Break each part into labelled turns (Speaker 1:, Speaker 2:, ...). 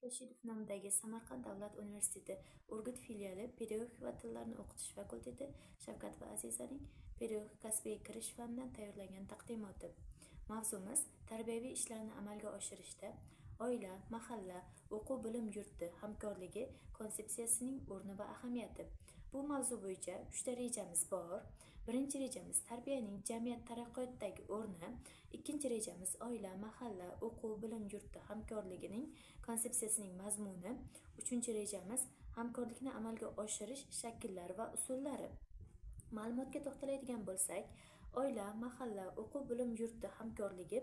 Speaker 1: Rashidov nomidagi Samarqand davlat universiteti Urgut filiali pedagogika va tillarni o'qitish fakulteti Shavkat va Azizaning pedagogik kasbiga kirish fanidan tayyorlangan taqdimoti. Mavzumiz tarbiyaviy ishlarni amalga oshirishda oila, mahalla, o'quv bilim yurti hamkorligi konsepsiyasining o'rni va ahamiyati. Bu mavzu bo'yicha 3 rejamiz bor. Birinchi rejamiz tarbiyaning jamiyat taraqqiyotidagi o'rni, ikkinchi rejamiz oila, mahalla, o'quv bilim yurti hamkorligining konsepsiyasining mazmuni, uchinchi rejamiz hamkorlikni amalga oshirish shakllari va usullari. Ma'lumotga to'xtaladigan bo'lsak, oila, mahalla, o'quv bilim yurti hamkorligi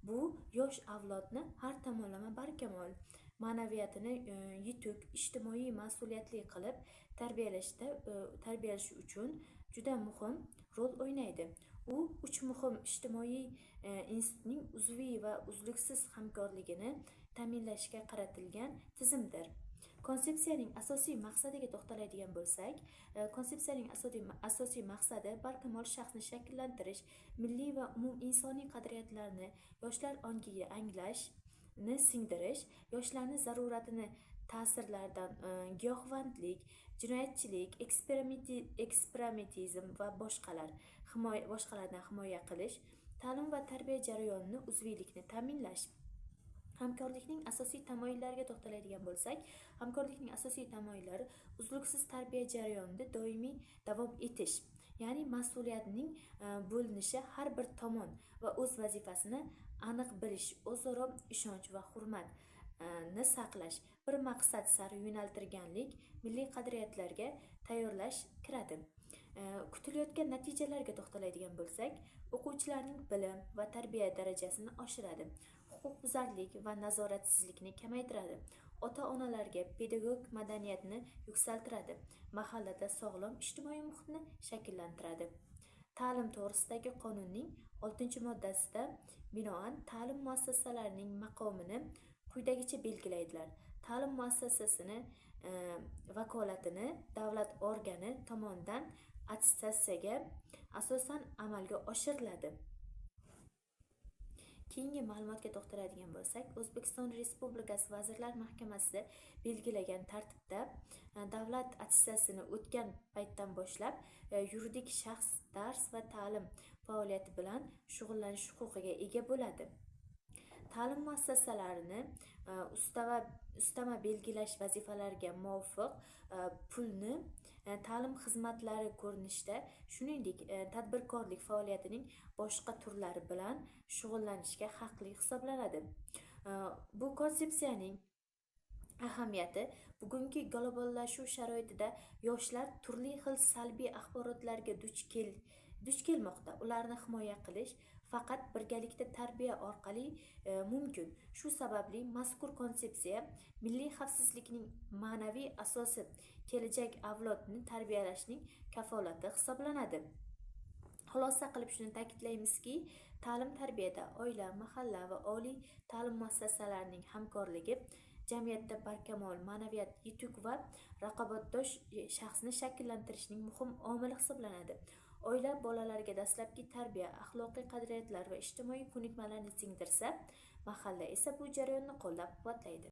Speaker 1: bu yosh avlodni har tomonlama barkamol, ma'naviyatini yetuk, ijtimoiy mas'uliyatli qilib tarbiyalash uchun juda muhim rol o'ynaydi. U uch muhim ijtimoiy institutning uzviy va uzluksiz hamkorligini ta'minlashga qaratilgan tizimdir. Konsepsiyaning asosiy maqsadiga to'xtaladigan bo'lsak, konsepsiyaning asosiy maqsadi barkamol shaxsni shakllantirish, milliy va umuminsoniy qadriyatlarni yoshlar ongiga anglashni singdirish, yoshlarni zaruratini ta'sirlardan giyohvandlik, jinoyatchilik, eksperimentizm va boshqalardan himoya qilish, ta'lim va tarbiya jarayonini uzviylikni ta'minlash. Hamkorlikning asosiy tamoyillariga to'xtaladigan bo'lsak, hamkorlikning asosiy tamoyillari uzluksiz tarbiya jarayonida doimiy davom etish, ya'ni mas'uliyatning bo'linishi, har bir tomon va o'z vazifasini aniq bilish, o'zaro ishonch va hurmatni saqlash, bir maqsad sari yo'naltirganlik, milliy qadriyatlarga tayyorlash kiradi. Kutilayotgan natijalarga to'xtaladigan bo'lsak, o'quvchilarning bilim va tarbiya darajasini oshiradi, huquqbuzarlik va nazoratsizlikni kamaytiradi, ota-onalarga pedagog madaniyatni yuksaltiradi, mahallada sog'lom ijtimoiy muhitni shakllantiradi. Ta'lim to'g'risidagi qonunning 6-moddasida binoan ta'lim muassasalarining maqomini quyidagicha belgilaydilar. Ta'lim muassasasini vakolatini davlat organi tomonidan attestatsiyaga asosan amalga oshiriladi. Keyingi ma'lumotga to'xtaladigan bo'lsak, O'zbekiston Respublikasi Vazirlar Mahkamasida belgilagan tartibda davlat attestatsiyasini o'tgan paytdan boshlab yuridik shaxs dars va ta'lim faoliyati bilan shug'ullanish huquqiga ega bo'ladi. Ta'lim muassasalarini ustama belgilash vazifalariga muvofiq pulni ta'lim xizmatlari ko'rinishida, shuningdek tadbirkorlik faoliyatining boshqa turlari bilan shug'ullanishga haqli hisoblanadi. Bu konsepsiyaning ahamiyati bugungi globallashuv sharoitida yoshlar turli xil salbiy axborotlarga duch kelmoqda. Ularni himoya qilish faqat birgalikda tarbiya orqali mumkin. Shu sababli mazkur konsepsiya milliy xavfsizlikning ma'naviy asosi, kelajak avlodni tarbiyalashning kafolati hisoblanadi. Xulosa qilib shuni ta'kidlaymizki, ta'lim-tarbiyada oila, mahalla va oliy ta'lim muassasalarining hamkorligi jamiyatda barkamol, ma'naviyat yetuk va raqobatdosh shaxsni shakllantirishning muhim omili hisoblanadi. Oila bolalarga dastlabki tarbiya, axloqiy qadriyatlar va ijtimoiy ko'nikmalarni singdirsa, mahalla esa bu jarayonni qo'llab-quvvatlaydi.